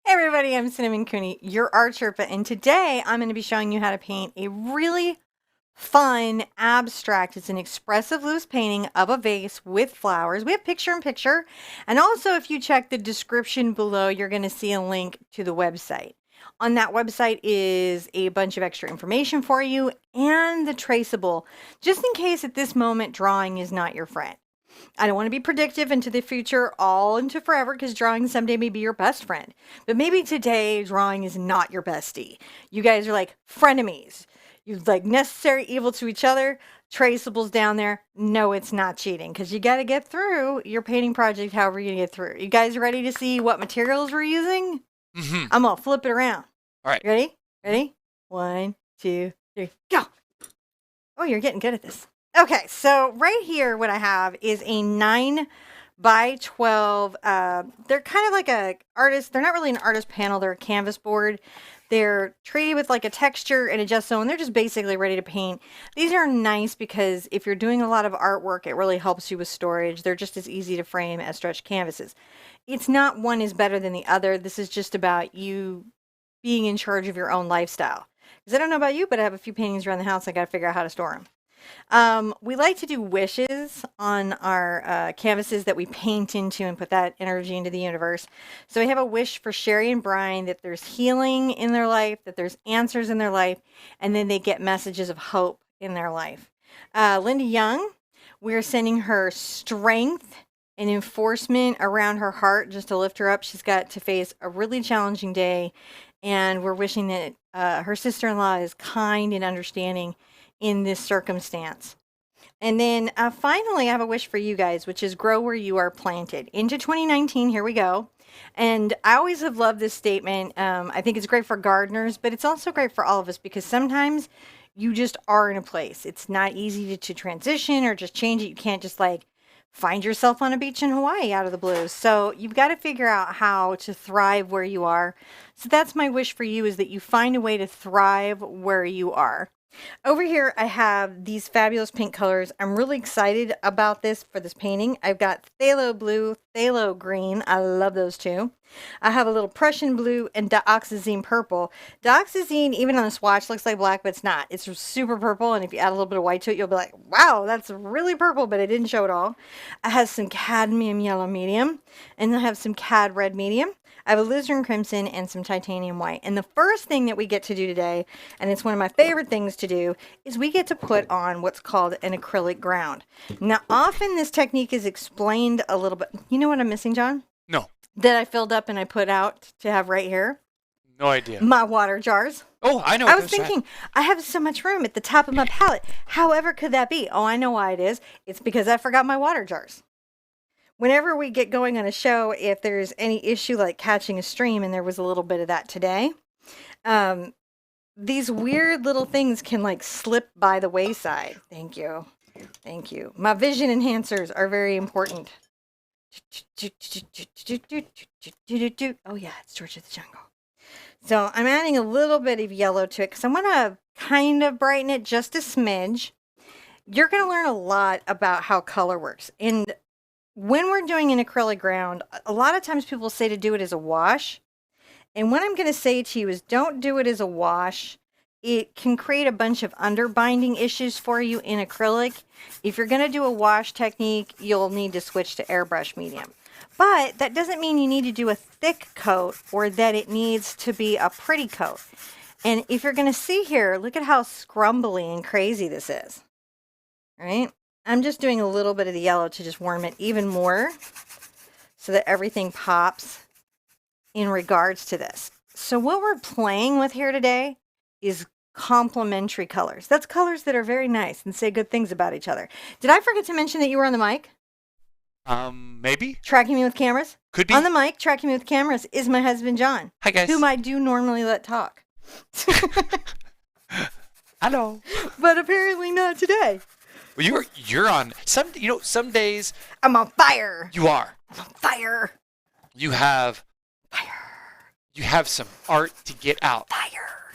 Hey everybody, I'm Cinnamon Cooney, your art Sherpa, and today I'm going to be showing you how to paint a really fun abstract. It's an expressive loose painting of a vase with flowers. We have picture in picture, and also if you check the description below, you're going to see a link to the website. On that website is a bunch of extra information for you and the traceable, just in case at this moment drawing is not your friend. I don't want to be predictive into the future, all into forever, because drawing someday may be your best friend. But maybe today, drawing is not your bestie. You guys are like frenemies. You're like necessary evil to each other. Traceables down there. No, it's not cheating, because you got to get through your painting project however you get through. You guys ready to see what materials we're using? I'm going to flip it around. All right. Ready? Ready? 1, 2, 3, go. Oh, you're getting good at this. Okay, so right here, what I have is a 9 by 12. They're kind of like a artist. They're not really an artist panel. They're a canvas board. They're treated with like a texture and a gesso, and they're just basically ready to paint. These are nice because if you're doing a lot of artwork, it really helps you with storage. They're just as easy to frame as stretched canvases. It's not one is better than the other. This is just about you being in charge of your own lifestyle. Because I don't know about you, but I have a few paintings around the house. I got to figure out how to store them. We like to do wishes on our canvases that we paint into and put that energy into the universe. So we have a wish for Sherry and Brian that there's healing in their life, that there's answers in their life, and then they get messages of hope in their life. Linda Young, we're sending her strength and enforcement around her heart just to lift her up. She's got to face a really challenging day, and we're wishing that her sister-in-law is kind and understanding in this circumstance. And then finally, I have a wish for you guys, which is grow where you are planted. Into 2019, here we go. And I always have loved this statement. I think it's great for gardeners, but it's also great for all of us because sometimes you just are in a place. It's not easy to transition or just change it. You can't just like find yourself on a beach in Hawaii out of the blue. So you've got to figure out how to thrive where you are. So that's my wish for you, is that you find a way to thrive where you are. Over here, I have these fabulous pink colors. I'm really excited about this for this painting. I've got phthalo blue, phthalo green. I love those two. I have a little Prussian blue and dioxazine purple. Dioxazine, even on the swatch, looks like black, but it's not. It's super purple, and if you add a little bit of white to it, you'll be like, wow, that's really purple, but it didn't show it all. I have some cadmium yellow medium, and I have some cad red medium. I have a alizarin crimson and some titanium white. And the first thing that we get to do today, and it's one of my favorite things to do, is we get to put on what's called an acrylic ground. Now, often this technique is explained a little bit. You know what I'm missing, John? No. That I filled up and I put out to have right here? No idea. My water jars. Oh, I know. I was thinking, I have so much room at the top of my palette. However could that be? Oh, I know why it is. It's because I forgot my water jars. Whenever we get going on a show, if there's any issue like catching a stream, and there was a little bit of that today, these weird little things can like slip by the wayside. Thank you. Thank you. My vision enhancers are very important. Oh yeah, it's George of the Jungle. So I'm adding a little bit of yellow to it because I want to kind of brighten it just a smidge. You're going to learn a lot about how color works. And when we're doing an acrylic ground, a lot of times people say to do it as a wash. And what I'm going to say to you is don't do it as a wash. It can create a bunch of underbinding issues for you in acrylic. If you're going to do a wash technique, you'll need to switch to airbrush medium. But that doesn't mean you need to do a thick coat or that it needs to be a pretty coat. And if you're going to see here, look at how scrumbly and crazy this is. All right? I'm just doing a little bit of the yellow to just warm it even more so that everything pops in regards to this. So what we're playing with here today is complementary colors. That's colors that are very nice and say good things about each other. Did I forget to mention that you were on the mic? Maybe. Tracking me with cameras? Could be. On the mic, tracking me with cameras is my husband, John. Hi, guys. Whom I do normally let talk. Hello. But apparently not today. Well, you're on some days I'm on fire. you are. I'm on fire. You have Fire. You have some art to get out. Fire.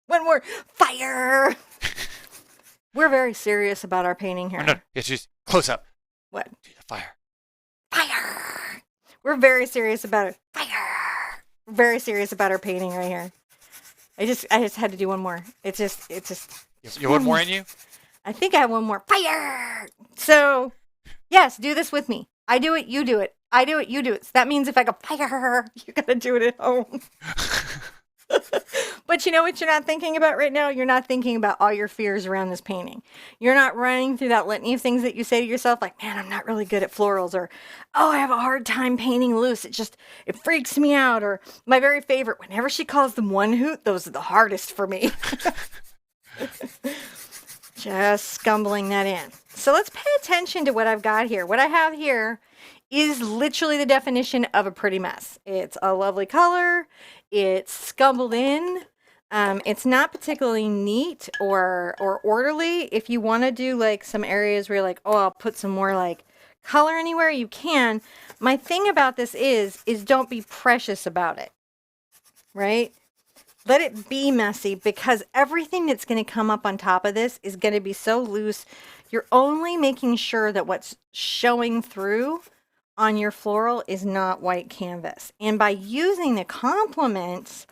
One more. Fire. We're very serious about our painting here. No, it's just close up. What? Fire. Fire. We're very serious about it. Fire! We're very serious about our painting right here. I just had to do one more. It's just. You want more in you? I think I have one more. Fire! So, yes, do this with me. I do it, you do it. I do it, you do it. So that means if I go fire, you gotta do it at home. But you know what you're not thinking about right now? You're not thinking about all your fears around this painting. You're not running through that litany of things that you say to yourself, like, man, I'm not really good at florals, or, oh, I have a hard time painting loose. It freaks me out. Or my very favorite, whenever she calls them one hoot, those are the hardest for me. Just scumbling that in. So let's pay attention to what I've got here. What I have here is literally the definition of a pretty mess. It's a lovely color. It's scumbled in. It's not particularly neat or orderly. If you want to do like some areas where you're like, oh, I'll put some more like color anywhere, you can. My thing about this is don't be precious about it, right? Let it be messy, because everything that's going to come up on top of this is going to be so loose. You're only making sure that what's showing through on your floral is not white canvas. And by using the complements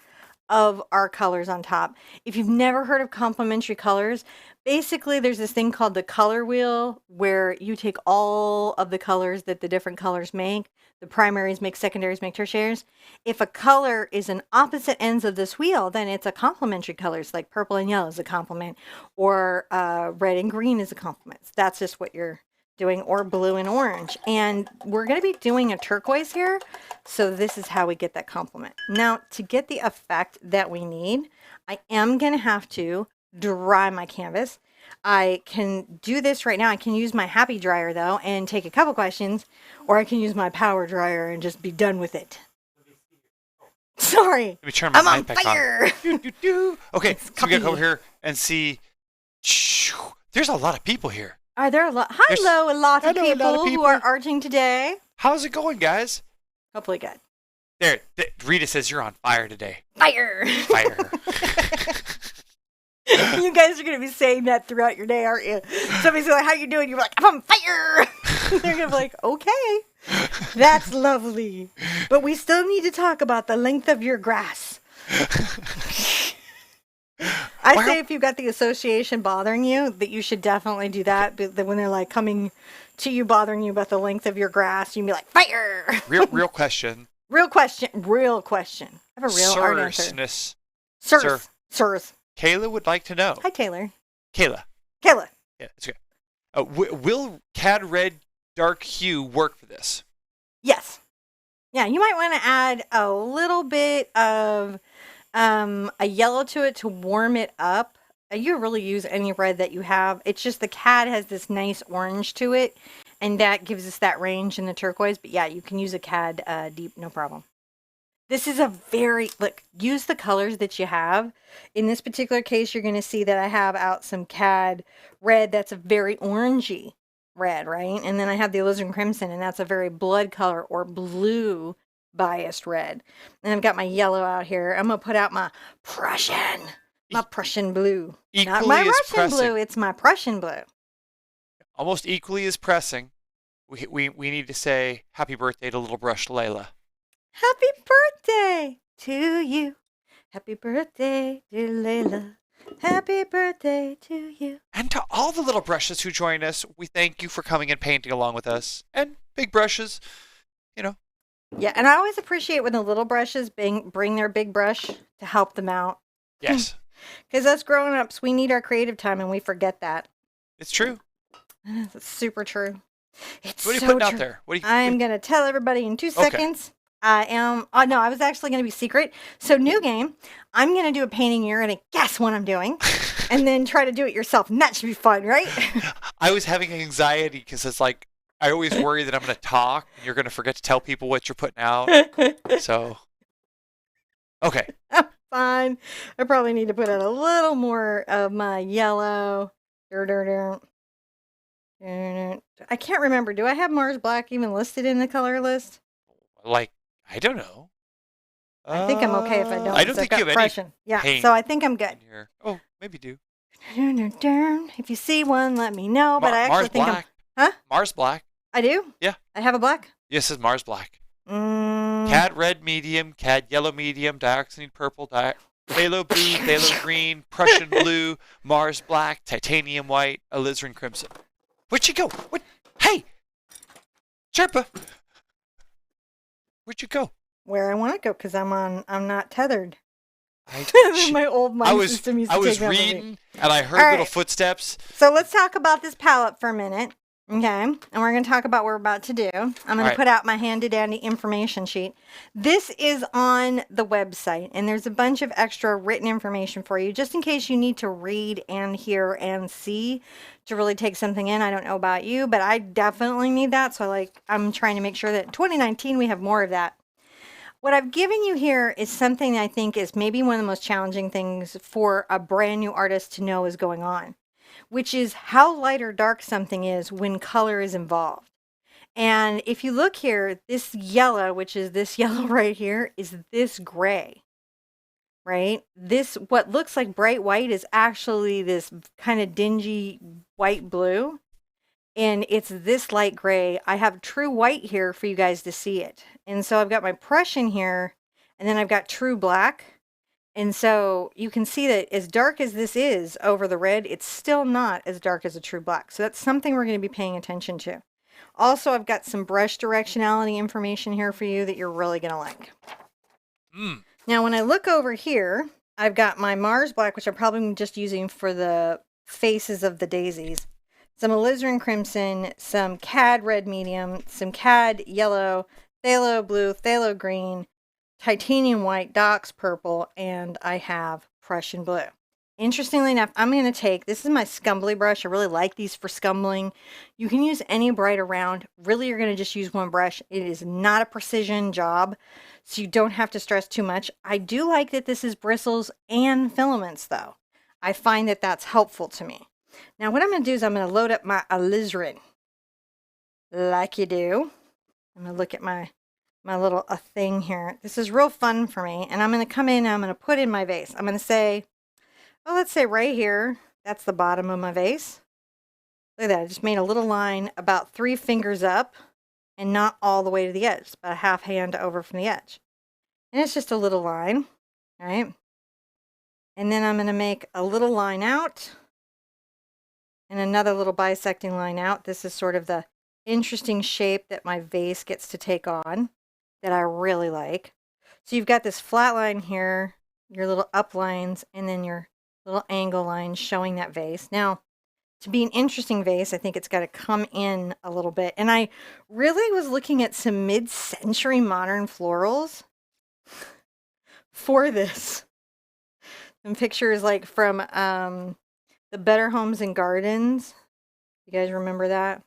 of our colors on top, if you've never heard of complementary colors, basically there's this thing called the color wheel, where you take all of the colors that the different colors make. The primaries make secondaries, make tertiaries. If a color is in opposite ends of this wheel, then it's a complementary colors, like purple and yellow is a complement, or red and green is a complement. That's just what you're doing, or blue and orange. And we're going to be doing a turquoise here, so this is how we get that complement. Now, to get the effect that we need, I am going to have to dry my canvas. I can do this right now. I can use my happy dryer though and take a couple questions, or I can use my power dryer and just be done with it. Sorry, Let me turn my I'm on mic back fire. on. Okay, so we gotta copy. go over here and see. There's a lot of people here. Are there a lot? Hello, a lot of people who are arting today. How's it going, guys? Hopefully good. There, Rita says you're on fire today. Fire. Fire. You guys are going to be saying that throughout your day, aren't you? Somebody's like, how you doing? You're like, I'm on fire. They're going to be like, okay, that's lovely. But we still need to talk about the length of your grass. I say if you've got the association bothering you, that you should definitely do that. But when they're like coming to you, bothering you about the length of your grass, you can be like, fire. Real question. Real question. I have a real art answer. Sirs. Kayla would like to know. Hi, Taylor. Kayla. Kayla. Yeah, that's okay. Will Cad Red Dark Hue work for this? Yes. Yeah, you might want to add a little bit of a yellow to it to warm it up. You really use any red that you have. It's just the Cad has this nice orange to it, and that gives us that range in the turquoise. But yeah, you can use a Cad deep, no problem. This is use the colors that you have. In this particular case, you're going to see that I have out some Cad red. That's a very orangey red, right? And then I have the alizarin crimson, and that's a very blood color or blue biased red. And I've got my yellow out here. I'm going to put out my Prussian blue. Not my Russian blue, it's my Prussian blue. Almost equally as pressing. We need to say happy birthday to little brush Layla. Happy birthday to you. Happy birthday, dear Layla. Happy birthday to you. And to all the little brushes who join us, we thank you for coming and painting along with us. And big brushes, Yeah, and I always appreciate when the little brushes bring their big brush to help them out. Yes. Because us grown-ups, we need our creative time, and we forget that. It's true. It's super true. It's What are you so putting true. out there? I'm going to tell everybody in 2 seconds. I was actually going to be secret. So new game. I'm going to do a painting. You're going to guess what I'm doing and then try to do it yourself. And that should be fun, right? I was having anxiety because it's like, I always worry that I'm going to talk and you're going to forget to tell people what you're putting out. So, okay. Fine. I probably need to put out a little more of my yellow. I can't remember. Do I have Mars Black even listed in the color list? Like, I don't know. I think I'm okay if I don't. I don't think you have any. Yeah, paint so I think I'm good. Here. Oh, maybe do. If you see one, let me know. But I actually Mars think Black. Huh? Mars Black. I do? Yeah. I have a black? Yes, it's Mars Black. Cad red medium, cad yellow medium, dioxazine purple, phthalo blue, phthalo green, Prussian blue, Mars black, titanium white, alizarin crimson. Where'd she go? What? Hey, Sherpa, where'd you go? Where I want to go because I'm not tethered. I, My old mind system used to take that with me. reading and I heard little footsteps. So let's talk about this palette for a minute. Okay, and we're going to talk about what we're about to do. I'm going to put out my handy dandy information sheet. This is on the website, and there's a bunch of extra written information for you, just in case you need to read and hear and see to really take something in. I don't know about you, but I definitely need that. So I'm trying to make sure that in 2019 we have more of that. What I've given you here is something that I think is maybe one of the most challenging things for a brand new artist to know is going on, which is how light or dark something is when color is involved. And if you look here, this yellow, which is this yellow right here, is this gray, right? This, what looks like bright white, is actually this kind of dingy white blue. And it's this light gray. I have true white here for you guys to see it. And so I've got my Prussian here, and then I've got true black. And so you can see that as dark as this is over the red, it's still not as dark as a true black. So that's something we're going to be paying attention to. Also, I've got some brush directionality information here for you that you're really going to like. Now, when I look over here, I've got my Mars black, which I'm probably just using for the faces of the daisies. Some alizarin crimson, some cad red medium, some cad yellow, phthalo blue, phthalo green, titanium white, dox purple, and I have Prussian blue. Interestingly enough, I'm going to take, this is my scumbly brush. I really like these for scumbling. You can use any bright around. Really, you're going to just use one brush. It is not a precision job, so you don't have to stress too much. I do like that this is bristles and filaments, though. I find that that's helpful to me. Now, what I'm going to do is I'm going to load up my alizarin, like you do. I'm going to look at my little thing here. This is real fun for me. And I'm going to come in and I'm going to put in my vase. I'm going to say, oh, let's say right here, that's the bottom of my vase. Look at that. I just made a little line about 3 fingers up and not all the way to the edge, about a half hand over from the edge. And it's just a little line, right? And then I'm going to make a little line out and another little bisecting line out. This is sort of the interesting shape that my vase gets to take on that I really like. So you've got this flat line here, your little up lines, and then your little angle lines showing that vase. Now, to be an interesting vase, I think it's got to come in a little bit. And I really was looking at some mid-century modern florals for this. Some pictures like from the Better Homes and Gardens. You guys remember that?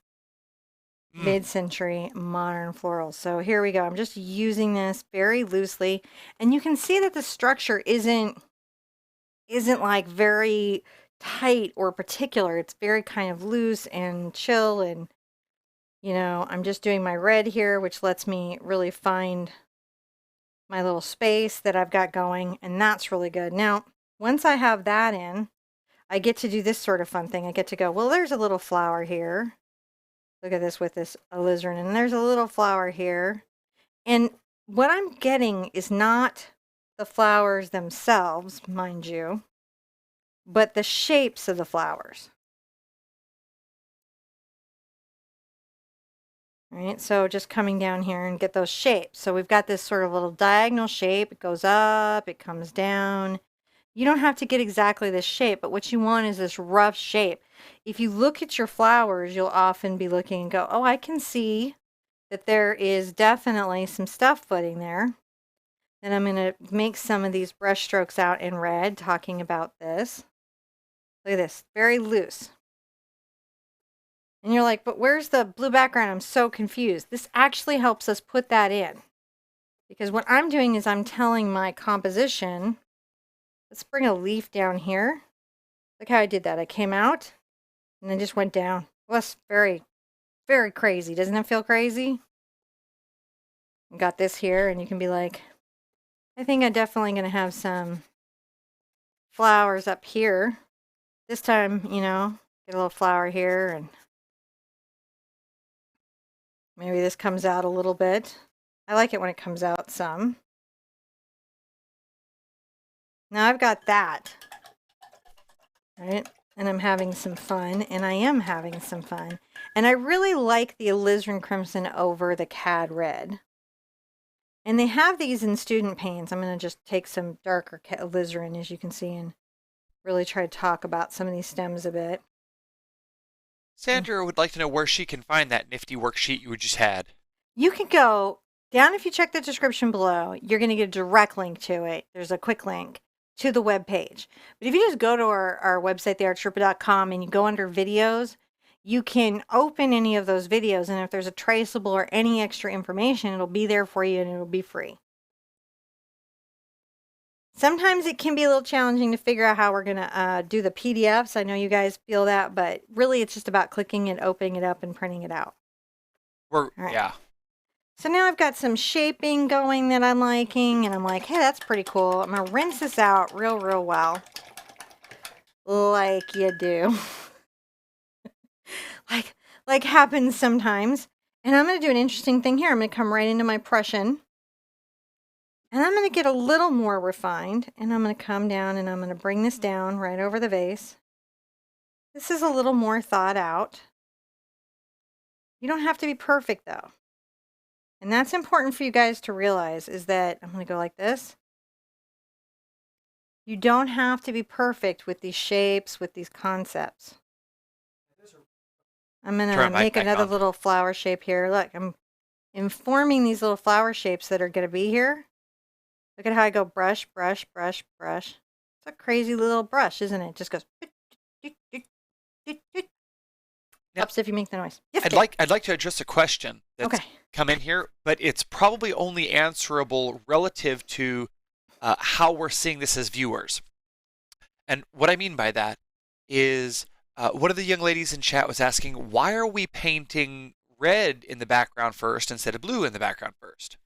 Mid-century modern florals. So here we go. I'm just using this very loosely, and you can see that the structure isn't like very tight or particular. It's very kind of loose and chill, and you know, I'm just doing my red here, which lets me really find my little space that I've got going, and that's really good. Now, once I have that in, I get to do this sort of fun thing. I get to go, well, there's a little flower here. Look at this with this alizarin, and there's a little flower here. And what I'm getting is not the flowers themselves, mind you, but the shapes of the flowers. All right, so just coming down here and get those shapes. So we've got this sort of little diagonal shape. It goes up, it comes down. You don't have to get exactly this shape, but what you want is this rough shape. If you look at your flowers, you'll often be looking and go, oh, I can see that there is definitely some stuff footing there. Then I'm going to make some of these brush strokes out in red, talking about this. Look at this, very loose. And you're like, but where's the blue background? I'm so confused. This actually helps us put that in. Because what I'm doing is I'm telling my composition, let's bring a leaf down here. Look how I did that. I came out and then just went down. Well, that's very, very crazy. Doesn't it feel crazy? Got this here, and you can be like, I think I'm definitely going to have some flowers up here. This time, you know, get a little flower here, and maybe this comes out a little bit. I like it when it comes out some. Now I've got that, right? And I'm having some fun, and I am having some fun. And I really like the alizarin crimson over the cad red. And they have these in student paints. I'm going to just take some darker alizarin, as you can see, and really try to talk about some of these stems a bit. Sandra would like to know where she can find that nifty worksheet you just had. You can go down if you check the description below. You're going to get a direct link to it. There's a quick link to the web page. But if you just go to our website, TheArtSherpa.com, and you go under videos, you can open any of those videos. And if there's a traceable or any extra information, it'll be there for you and it'll be free. Sometimes it can be a little challenging to figure out how we're going to do the PDFs. I know you guys feel that, but really it's just about clicking it, opening it up, and printing it out. Right. Yeah. So now I've got some shaping going that I'm liking, and I'm like, hey, that's pretty cool. I'm going to rinse this out real well, like you do. like happens sometimes. And I'm going to do an interesting thing here. I'm going to come right into my Prussian, and I'm going to get a little more refined, and I'm going to come down, and I'm going to bring this down right over the vase. This is a little more thought out. You don't have to be perfect, though. And that's important for you guys to realize, is that I'm going to go like this. You don't have to be perfect with these shapes, with these concepts. I'm going to make another little flower shape here. Look, I'm informing these little flower shapes that are going to be here. Look at how I go brush, brush, brush, brush. It's a crazy little brush, isn't it? It just goes. Helps if you make the noise. Yes, I'd like to address a question that's come in here, but it's probably only answerable relative to how we're seeing this as viewers. And what I mean by that is one of the young ladies in chat was asking, why are we painting red in the background first instead of blue in the background first?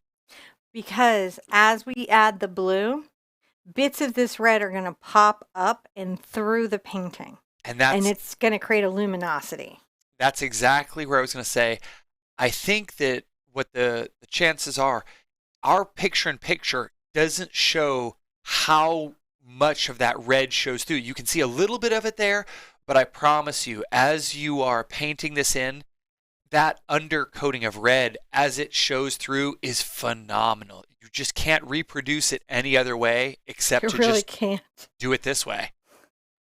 Because as we add the blue, bits of this red are going to pop up and through the painting. And it's going to create a luminosity. That's exactly where I was going to say. I think that what the chances are, our picture-in-picture doesn't show how much of that red shows through. You can see a little bit of it there, but I promise you, as you are painting this in, that undercoating of red as it shows through is phenomenal. You just can't reproduce it any other way except to really just do it this way.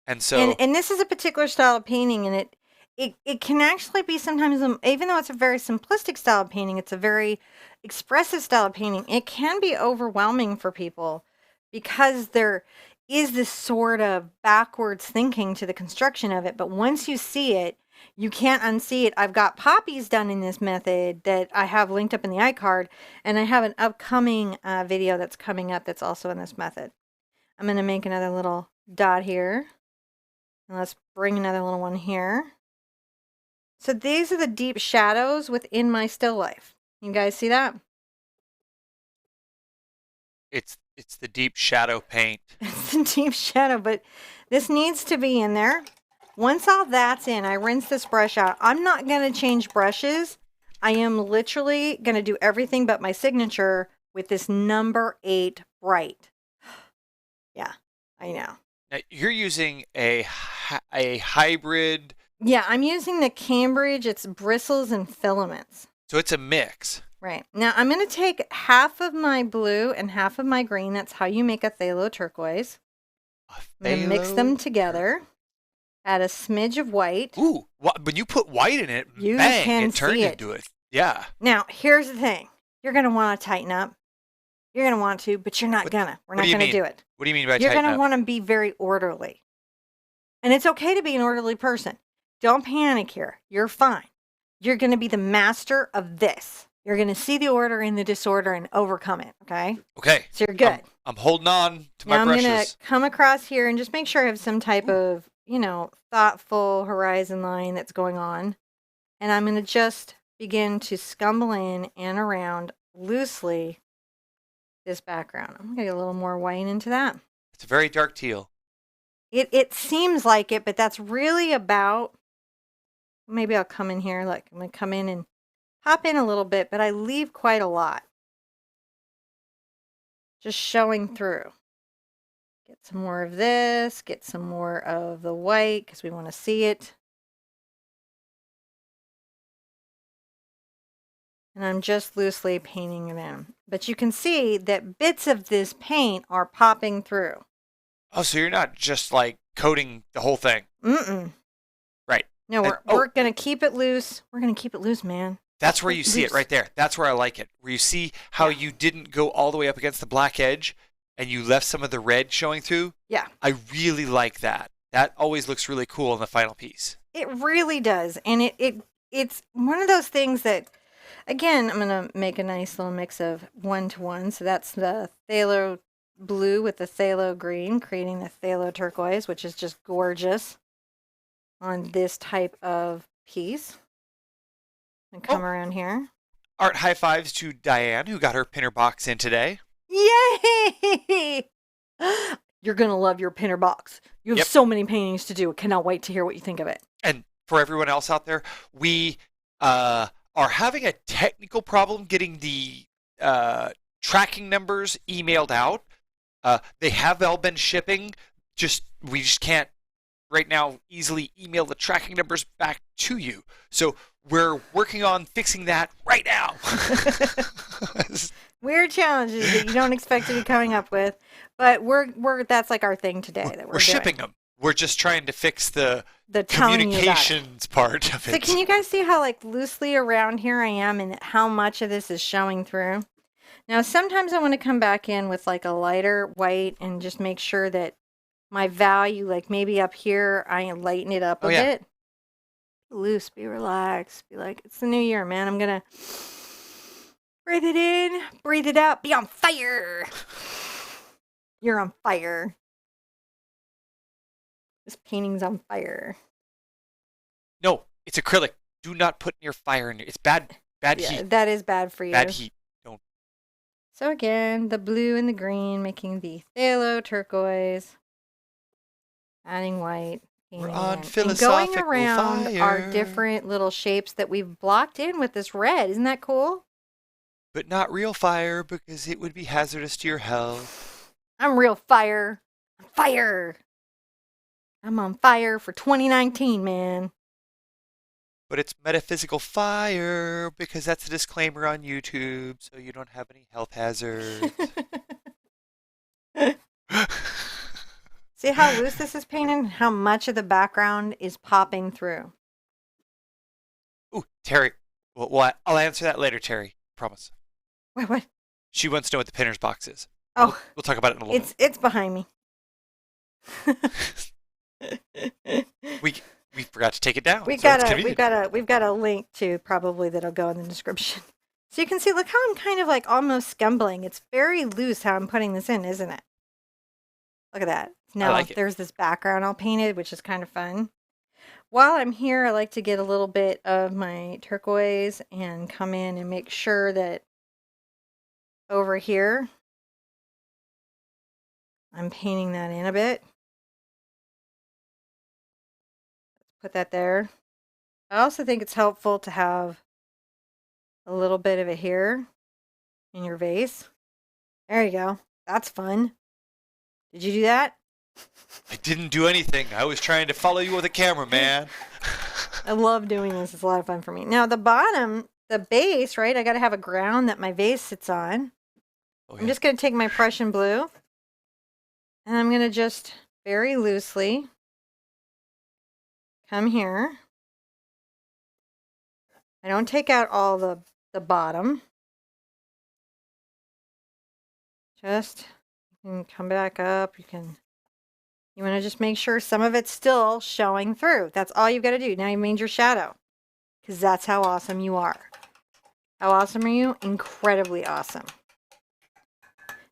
And so, and this is a particular style of painting, and it can actually be sometimes, even though it's a very simplistic style of painting, it's a very expressive style of painting. It can be overwhelming for people because there is this sort of backwards thinking to the construction of it. But once you see it, you can't unsee it. I've got poppies done in this method that I have linked up in the iCard, and I have an upcoming video that's coming up that's also in this method. I'm going to make another little dot here. And let's bring another little one here. So these are the deep shadows within my still life. You guys see that? It's the deep shadow paint. It's the deep shadow, but this needs to be in there. Once all that's in, I rinse this brush out. I'm not going to change brushes. I am literally going to do everything but my signature with this number 8 bright. Yeah, I know. Now, you're using a hybrid. Yeah, I'm using the Cambridge. It's bristles and filaments. So it's a mix. Right. Now I'm going to take half of my blue and half of my green. That's how you make a phthalo turquoise. I'm going to mix them together. Add a smidge of white. Ooh, when you put white in it, you bang, can it turned see into it. Yeah. Now, here's the thing. You're going to want to tighten up. You're going to want to, but you're not going to. We're not going to do it. What do you mean by You're tighten going to up? want to be very orderly. And it's okay to be an orderly person. Don't panic here. You're fine. You're going to be the master of this. You're going to see the order in the disorder and overcome it, okay? Okay. So you're good. I'm holding on to my now brushes. I'm going to come across here and just make sure I have some type of, thoughtful horizon line that's going on. And I'm going to just begin to scumble in and around loosely this background. I'm going to get a little more white into that. It's a very dark teal. It seems like it, but that's really about, maybe I'll come in here. Look, I'm going to come in and hop in a little bit, but I leave quite a lot. just showing through. Get some more of this, get some more of the white because we want to see it. And I'm just loosely painting it in. But you can see that bits of this paint are popping through. Oh, so you're not just like coating the whole thing. Mm-mm. Right. No, we're going to keep it loose. We're going to keep it loose, man. That's where you see it right there. That's where I like it. Where you see how you didn't go all the way up against the black edge and you left some of the red showing through. Yeah. I really like that. That always looks really cool in the final piece. It really does. And it's one of those things that, again, I'm going to make a nice little mix of 1-to-1. So that's the phthalo blue with the phthalo green, creating the phthalo turquoise, which is just gorgeous on this type of piece. And come around here. Art high fives to Diane, who got her pinner box in today. Yay! You're going to love your pinner box. You have so many paintings to do. Cannot wait to hear what you think of it. And for everyone else out there, we are having a technical problem getting the tracking numbers emailed out. They have all been shipping. We just can't right now easily email the tracking numbers back to you. So we're working on fixing that right now. Weird challenges that you don't expect to be coming up with, but we're that's like our thing today that we're shipping them. We're just trying to fix the communications part of it. So can you guys see how like loosely around here I am and how much of this is showing through? Now sometimes I want to come back in with like a lighter white and just make sure that my value, like maybe up here, I lighten it up a bit. Be loose, be relaxed, be like, it's the new year, man. I'm going to breathe it in, breathe it out, be on fire. You're on fire. This painting's on fire. No, it's acrylic. Do not put near fire. It's bad heat. That is bad for you. Bad heat. Don't. So again, the blue and the green making the phthalo turquoise. Adding white. We're on philosophical and going around fire. Our different little shapes that we've blocked in with this red. Isn't that cool? But not real fire because it would be hazardous to your health. I'm real fire. Fire. I'm on fire for 2019, man. But it's metaphysical fire because that's a disclaimer on YouTube, so you don't have any health hazards. See how loose this is painted? How much of the background is popping through? Ooh, Terry. Well, I'll answer that later, Terry. Promise. Wait, what? She wants to know what the pinner's box is. Oh. We'll talk about it in a little bit. It's behind me. We forgot to take it down. We've got a link to probably that'll go in the description. So you can see, look how I'm kind of like almost scumbling. It's very loose how I'm putting this in, isn't it? Look at that. Now there's this background all painted, which is kind of fun. While I'm here, I like to get a little bit of my turquoise and come in and make sure that over here, I'm painting that in a bit. Put that there. I also think it's helpful to have a little bit of it here in your vase. There you go. That's fun. Did you do that? I didn't do anything. I was trying to follow you with a camera, man. I love doing this. It's a lot of fun for me. Now the bottom, the base, right? I got to have a ground that my vase sits on. Oh, yeah. I'm just going to take my Prussian blue and I'm going to just very loosely come here. I don't take out all the bottom. Just you can come back up. You want to just make sure some of it's still showing through. That's all you've got to do. Now you made your shadow because that's how awesome you are. How awesome are you? Incredibly awesome.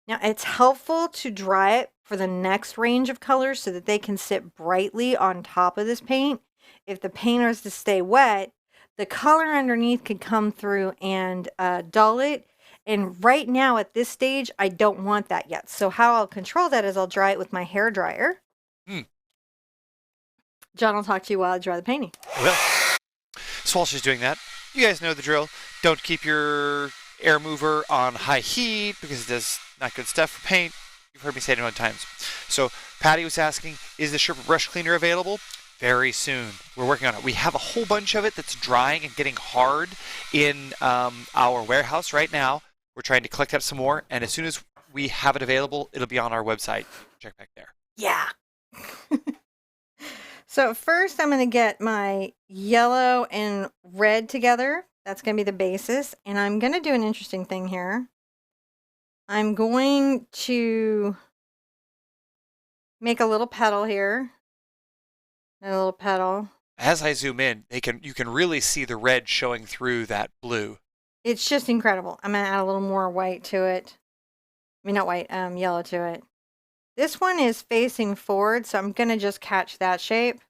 Now it's helpful to dry it for the next range of colors so that they can sit brightly on top of this paint. If the paint is to stay wet, the color underneath can come through and dull it. And right now at this stage, I don't want that yet. So how I'll control that is I'll dry it with my hair dryer. John will talk to you while I dry the painting. Well, so while she's doing that, you guys know the drill. Don't keep your air mover on high heat because it does not good stuff for paint. You've heard me say it a million times. So Patty was asking, is the Sherpa brush cleaner available? Very soon. We're working on it. We have a whole bunch of it that's drying and getting hard in our warehouse right now. We're trying to collect up some more, and as soon as we have it available, it'll be on our website. Check back there. Yeah. So first I'm going to get my yellow and red together. That's going to be the basis. And I'm going to do an interesting thing here. I'm going to make a little petal here. A little petal. As I zoom in, you can really see the red showing through that blue. It's just incredible. I'm going to add a little more white to it. I mean, not white, yellow to it. This one is facing forward, so I'm going to just catch that shape.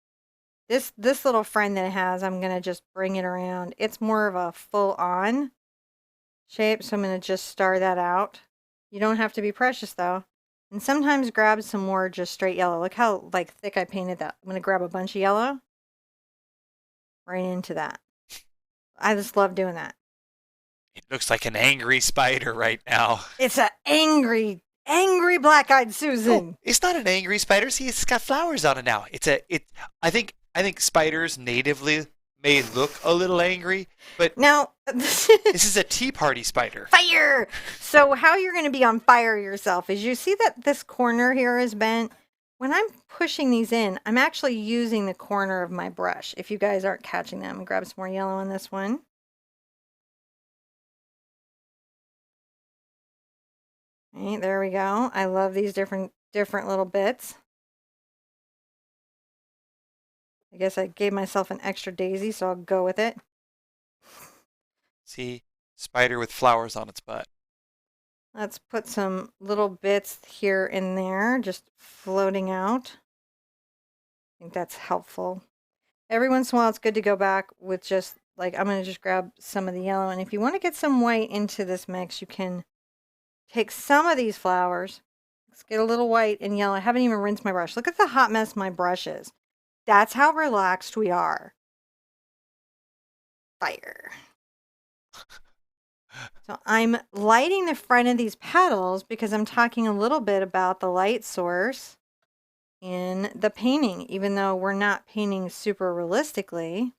This little friend that it has, I'm going to just bring it around. It's more of a full-on shape, so I'm going to just star that out. You don't have to be precious, though. And sometimes grab some more just straight yellow. Look how thick I painted that. I'm going to grab a bunch of yellow right into that. I just love doing that. It looks like an angry spider right now. It's an angry black-eyed Susan. Oh, it's not an angry spider. See, it's got flowers on it now. I think spiders natively may look a little angry, but now this is a tea party spider. Fire! So how you're going to be on fire yourself is you see that this corner here is bent. When I'm pushing these in, I'm actually using the corner of my brush. If you guys aren't catching them, I'm going to grab some more yellow on this one. Right, there we go. I love these different little bits. I guess I gave myself an extra daisy, so I'll go with it. See, spider with flowers on its butt. Let's put some little bits here and there, just floating out. I think that's helpful. Every once in a while, it's good to go back with just, I'm going to just grab some of the yellow. And if you want to get some white into this mix, you can take some of these flowers. Let's get a little white and yellow. I haven't even rinsed my brush. Look at the hot mess my brush is. That's how relaxed we are. Fire. So I'm lighting the front of these petals because I'm talking a little bit about the light source in the painting, even though we're not painting super realistically.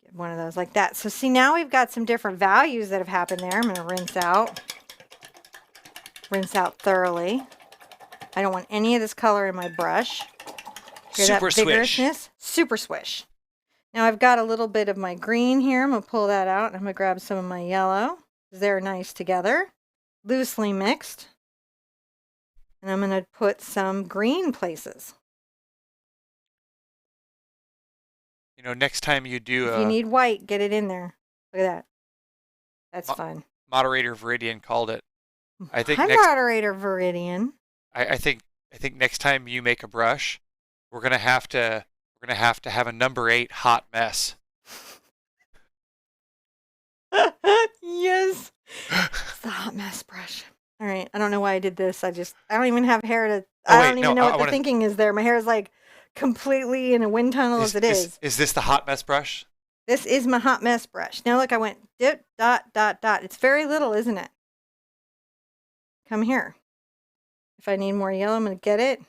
Get one of those like that. So see, now we've got some different values that have happened there. I'm going to rinse out thoroughly. I don't want any of this color in my brush. Hear Super that vigorousness? swish. Super swish. Now I've got a little bit of my green here. I'm going to pull that out and I'm going to grab some of my yellow. They're nice together, loosely mixed. And I'm going to put some green places. You know, next time you do If you need white, get it in there. Look at that. That's fun. Moderator Viridian called it. I think Hi, Moderator Viridian. I think next time you make a brush, we're gonna have to have a number 8 hot mess. Yes. It's the hot mess brush. All right. I don't know why I did this. I don't even have hair to. I don't even know what the thinking is there. My hair is completely in a wind tunnel as it is. Is this the hot mess brush? This is my hot mess brush. Now look, I went dip, dot, dot, dot. It's very little, isn't it? Come here. If I need more yellow, I'm going to get it.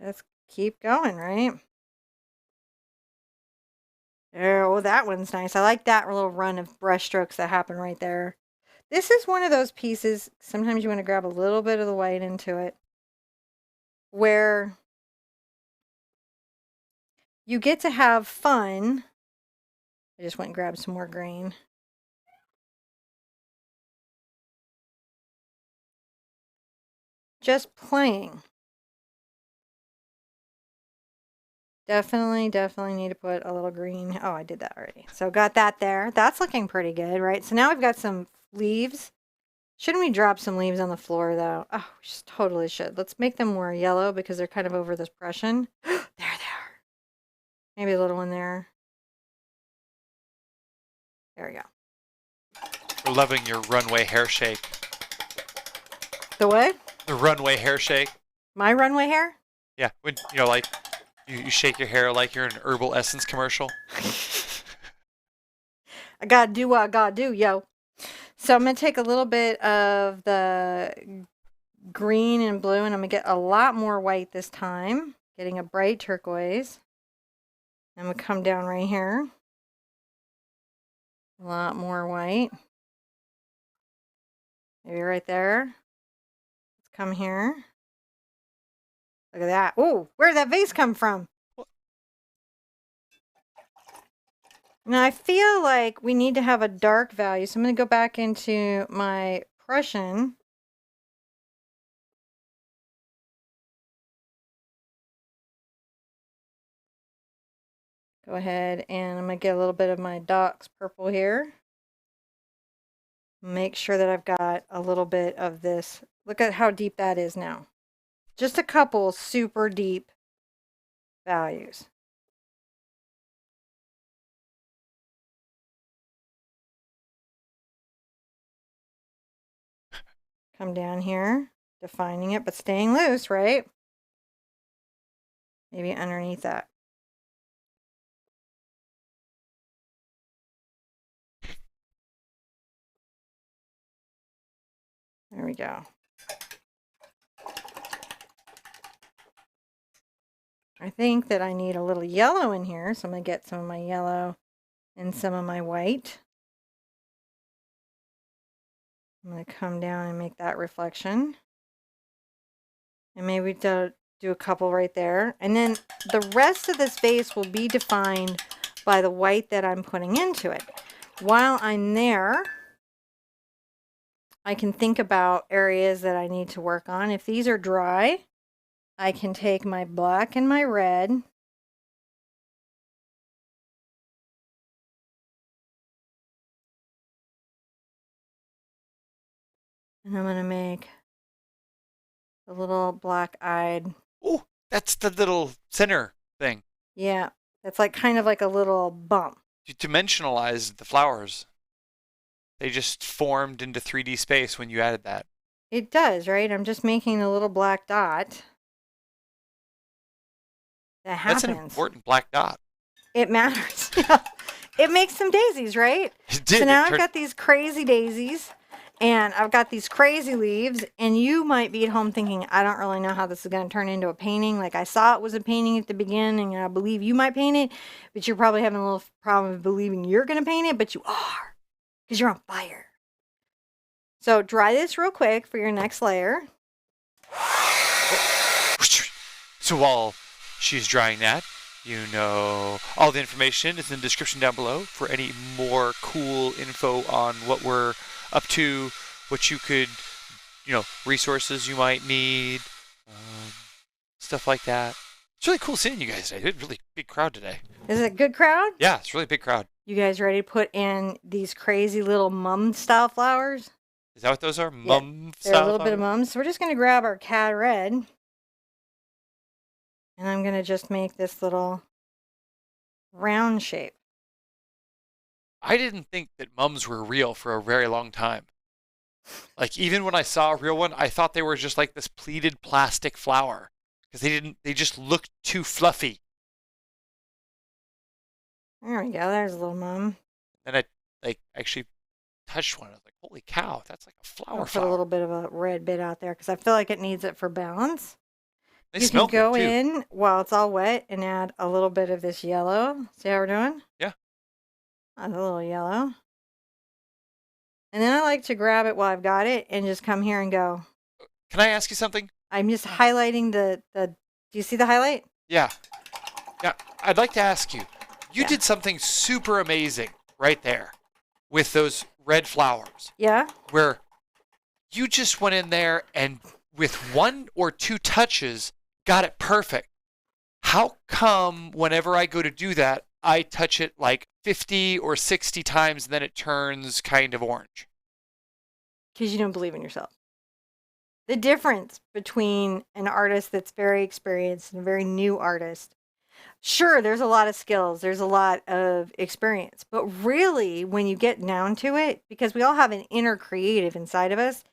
Let's keep going, right? There, oh, that one's nice. I like that little run of brush strokes that happen right there. This is one of those pieces, sometimes you want to grab a little bit of the white into it, where you get to have fun. I just went and grabbed some more green. Just playing. Definitely need to put a little green. Oh, I did that already. So got that there. That's looking pretty good, right? So now we've got some leaves. Shouldn't we drop some leaves on the floor, though? Oh, we just totally should. Let's make them more yellow because they're kind of over this Prussian. There they are. Maybe a little one there. There we go. We're loving your runway hair shake. The what? The runway hair shake. My runway hair? Yeah, when You shake your hair like you're in an herbal essence commercial. I gotta do what I gotta do, yo. So I'm gonna take a little bit of the green and blue, and I'm gonna get a lot more white this time. Getting a bright turquoise. I'm gonna come down right here. A lot more white. Maybe right there. Let's come here. Look at that. Oh, where did that vase come from? Now I feel like we need to have a dark value, so I'm going to go back into my Prussian. Go ahead and I'm going to get a little bit of my Doc's purple here. Make sure that I've got a little bit of this. Look at how deep that is now. Just a couple super deep values. Come down here, defining it, but staying loose, right? Maybe underneath that. There we go. I think that I need a little yellow in here, so I'm going to get some of my yellow and some of my white. I'm going to come down and make that reflection. And maybe do a couple right there. And then the rest of this vase will be defined by the white that I'm putting into it. While I'm there, I can think about areas that I need to work on. If these are dry, I can take my black and my red. And I'm going to make a little black-eyed. Oh, that's the little center thing. Yeah, that's like kind of like a little bump. You dimensionalized the flowers. They just formed into 3D space when you added that. It does, right? I'm just making a little black dot. That happens. That's an important black dot. It matters. It makes some daisies, right? It did. So now I've got these crazy daisies, and I've got these crazy leaves, and you might be at home thinking, I don't really know how this is going to turn into a painting. Like I saw it was a painting at the beginning, and I believe you might paint it, but you're probably having a little problem with believing you're going to paint it, but you are, because you're on fire. So dry this real quick for your next layer. So while she's drying that, you know, all the information is in the description down below for any more cool info on what we're up to, what you could, resources you might need, stuff like that. It's really cool seeing you guys today. Really big crowd today. Is it a good crowd? Yeah, it's a really big crowd. You guys ready to put in these crazy little mum style flowers? Is that what those are? Yeah, Mum they're style a little flowers? bit of mums. So we're just going to grab our cad red. And I'm going to just make this little round shape. I didn't think that mums were real for a very long time. Like even when I saw a real one, I thought they were just like this pleated plastic flower because they just looked too fluffy. There we go. There's a little mum. And I actually touched one. I was like, holy cow, that's like a flower. I'll put a little bit of a red bit out there because I feel like it needs it for balance. They You smell can go good too. in while it's all wet and add a little bit of this yellow. See how we're doing? Yeah. Add a little yellow. And then I like to grab it while I've got it and just come here and go. Can I ask you something? I'm just highlighting the do you see the highlight? Yeah. Yeah. I'd like to ask you. You Yeah. did something super amazing right there with those red flowers. Yeah. Where you just went in there and with one or two touches got it perfect. How come whenever I go to do that, I touch it like 50 or 60 times and then it turns kind of orange? Because you don't believe in yourself. The difference between an artist that's very experienced and a very new artist, sure, there's a lot of skills, there's a lot of experience, but really when you get down to it, because we all have an inner creative inside of us,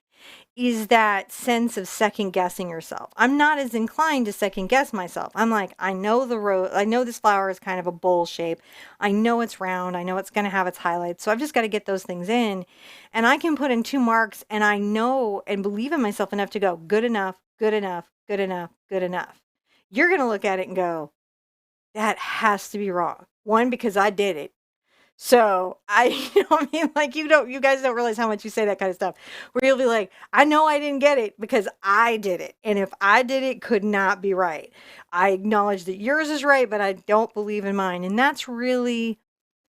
is that sense of second guessing yourself. I'm not as inclined to second guess myself. I'm like, I know the rose, I know this flower is kind of a bowl shape. I know it's round. I know it's going to have its highlights. So I've just got to get those things in, and I can put in 2 marks, and I know and believe in myself enough to go good enough, good enough, good enough, good enough. You're going to look at it and go, that has to be wrong. One, because I did it. So I mean, like you guys don't realize how much you say that kind of stuff. Where you'll be like, I know I didn't get it because I did it, and if I did it, could not be right. I acknowledge that yours is right, but I don't believe in mine, and that's really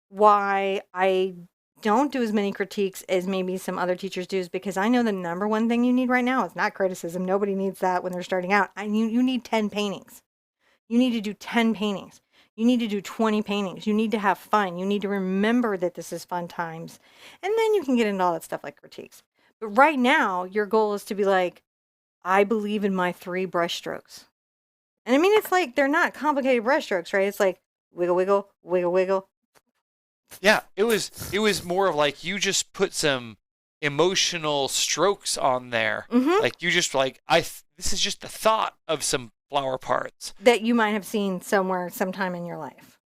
why I don't do as many critiques as maybe some other teachers do, is because I know the number one thing you need right now is not criticism. Nobody needs that when they're starting out. You need 10 paintings. You need to do 10 paintings. You need to do 20 paintings. You need to have fun. You need to remember that this is fun times. And then you can get into all that stuff like critiques. But right now, your goal is to be like, I believe in my 3 brush strokes. And I mean, it's like, they're not complicated brush strokes, right? It's like wiggle, wiggle, wiggle, wiggle. Yeah, it was more of like you just put some emotional strokes on there. Mm-hmm. Like you just like this is just the thought of some flower parts That you might have seen somewhere, sometime in your life.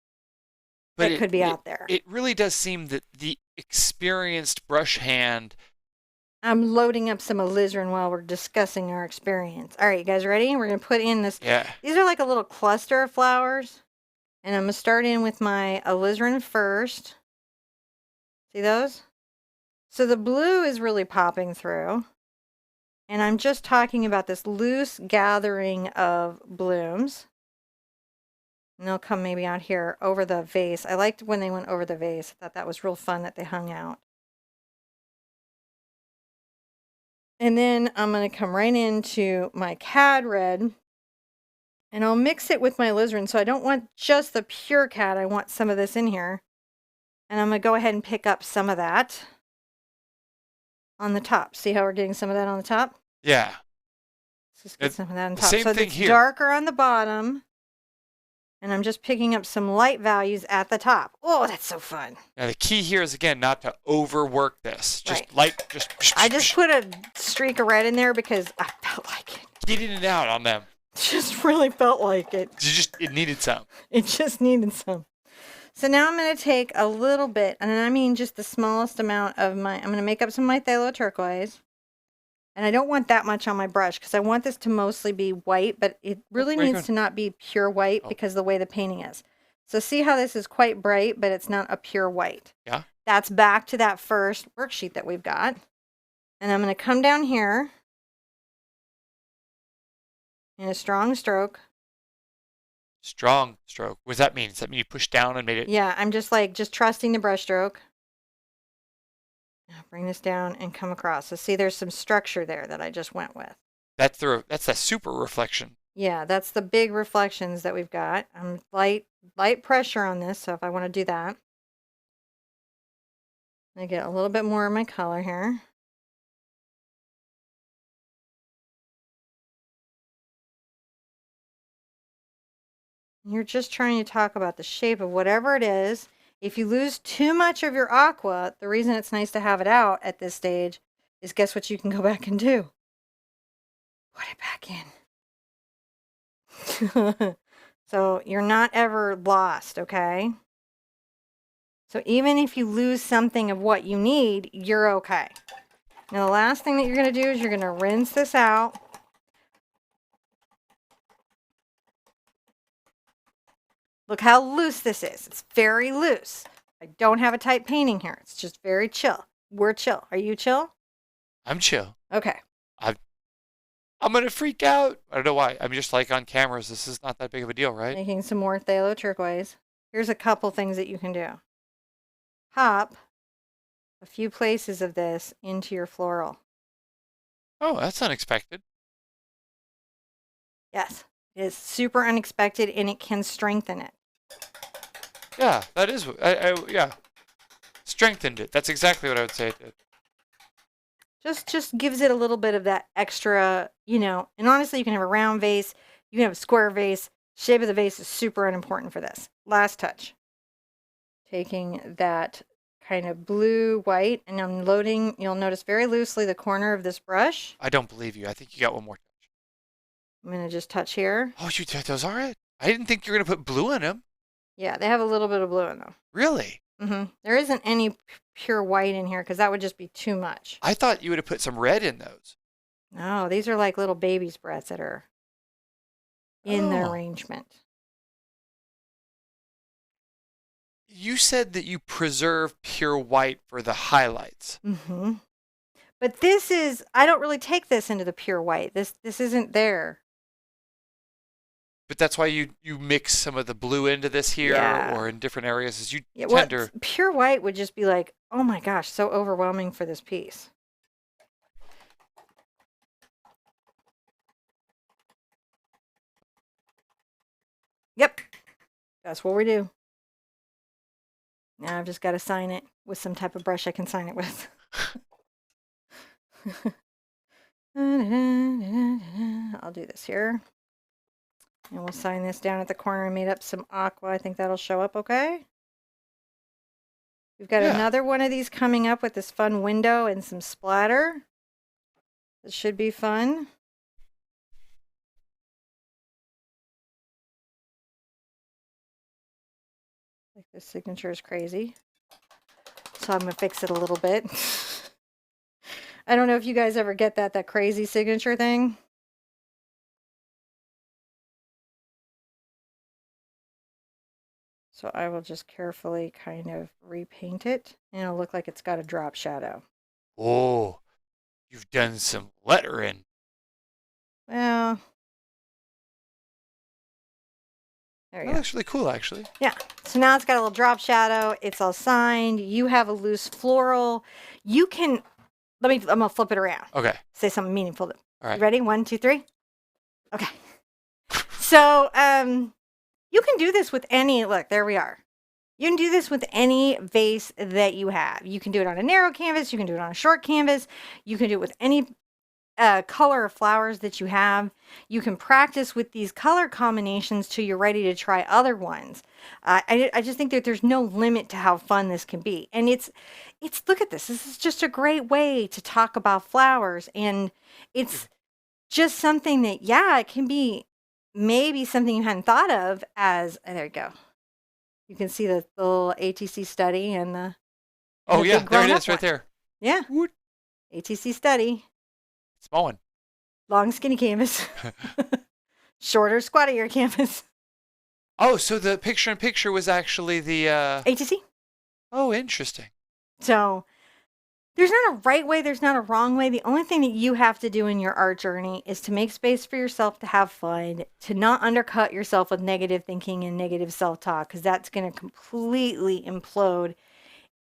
but That could be out there. It really does seem that the experienced brush hand. I'm loading up some alizarin while we're discussing our experience. All right, you guys ready? We're going to put in this. Yeah. These are like a little cluster of flowers. And I'm going to start in with my alizarin first. See those? So the blue is really popping through. And I'm just talking about this loose gathering of blooms. And they'll come maybe out here over the vase. I liked when they went over the vase. I thought that was real fun that they hung out. And then I'm going to come right into my cad red. And I'll mix it with my alizarin. So I don't want just the pure cad. I want some of this in here. And I'm going to go ahead and pick up some of that on the top. See how we're getting some of that on the top? Yeah. Let's just get some of that on top. Same so thing it's here. Darker on the bottom. And I'm just picking up some light values at the top. Oh, that's so fun. Now the key here is again not to overwork this. Just Right. light, just. I just put a streak of red in there because I felt like it. Get in and out on them. Just really felt like it. It needed some. It just needed some. So now I'm going to take a little bit, and I mean just the smallest amount of my, I'm going to make up some of my phthalo turquoise. And I don't want that much on my brush because I want this to mostly be white, but it really needs to not be pure white because of the way the painting is. So see how this is quite bright, but it's not a pure white. Yeah. That's back to that first worksheet that we've got. And I'm going to come down here in a strong stroke. Strong stroke. What does that mean? Does that mean you pushed down and made it? Yeah, I'm just trusting the brush stroke. Now bring this down and come across. So see, there's some structure there that I just went with. That's that super reflection. Yeah, that's the big reflections that we've got. I'm light pressure on this, so if I want to do that, I get a little bit more of my color here. You're just trying to talk about the shape of whatever it is. If you lose too much of your aqua, the reason it's nice to have it out at this stage is guess what you can go back and do? Put it back in. So you're not ever lost, okay? So even if you lose something of what you need, you're okay. Now the last thing that you're going to do is you're going to rinse this out. Look how loose this is. It's very loose. I don't have a tight painting here. It's just very chill. We're chill. Are you chill? I'm chill. Okay. I'm going to freak out. I don't know why. I'm just like on cameras. This is not that big of a deal, right? Making some more phthalo turquoise. Here's a couple things that you can do. Pop a few places of this into your floral. Oh, that's unexpected. Yes. It is super unexpected and it can strengthen it. Yeah, that is. Yeah. Strengthened it. That's exactly what I would say it did. Just gives it a little bit of that extra, and honestly, you can have a round vase, you can have a square vase. Shape of the vase is super unimportant for this. Last touch. Taking that kind of blue, white, and I'm loading, you'll notice very loosely the corner of this brush. I don't believe you. I think you got one more touch. I'm going to just touch here. Oh, those are it? I didn't think you were going to put blue in them. Yeah, they have a little bit of blue in them. Really? There isn't any pure white in here because that would just be too much. I thought you would have put some red in those. No, these are like little baby's breaths that are in the Oh. arrangement. You said that you preserve pure white for the highlights. But this is, I don't really take this into the pure white. This isn't there. But that's why you mix some of the blue into this here or in different areas as you tend to. Pure white would just be like, oh my gosh, so overwhelming for this piece. Yep, that's what we do. Now I've just got to sign it with some type of brush I can sign it with. I'll do this here. And we'll sign this down at the corner. I made up some aqua. I think that'll show up okay. We've got another one of these coming up with this fun window and some splatter. This should be fun. Like this signature is crazy. So I'm going to fix it a little bit. I don't know if you guys ever get that crazy signature thing. So I will just carefully kind of repaint it, and it'll look like it's got a drop shadow. Oh, you've done some lettering. Well, there you go. That looks really cool, actually. Yeah. So now it's got a little drop shadow. It's all signed. You have a loose floral. You can, I'm going to flip it around. Okay. Say something meaningful. All right. You ready? 1, 2, 3. Okay. So, you can do this with any, look, there we are. You can do this with any vase that you have. You can do it on a narrow canvas. You can do it on a short canvas. You can do it with any color of flowers that you have. You can practice with these color combinations till you're ready to try other ones. I just think that there's no limit to how fun this can be. And it's look at this. This is just a great way to talk about flowers. And it's just something that, yeah, it can be maybe something you hadn't thought of as, there you go. You can see the little ATC study and the. Oh, yeah, there it is right there. Yeah. Woot. ATC study. Small one. Long, skinny canvas. Shorter, squattier canvas. Oh, so the picture-in-picture was actually the. ATC. Oh, interesting. So. There's not a right way, there's not a wrong way. The only thing that you have to do in your art journey is to make space for yourself to have fun, to not undercut yourself with negative thinking and negative self-talk, because that's going to completely implode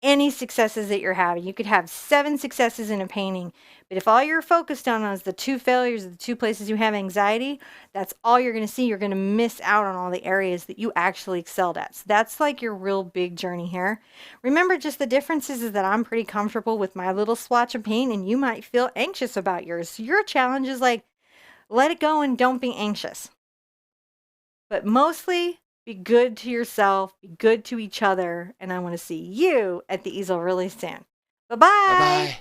any successes that you're having. You could have 7 successes in a painting, but if all you're focused on is the 2 failures, the 2 places you have anxiety, that's all you're going to see. You're going to miss out on all the areas that you actually excelled at. So that's like your real big journey here. Remember, just the differences is that I'm pretty comfortable with my little swatch of paint, and you might feel anxious about yours. So your challenge is like, let it go and don't be anxious. But mostly, be good to yourself, be good to each other, and I want to see you at the easel really soon. Bye-bye. Bye-bye.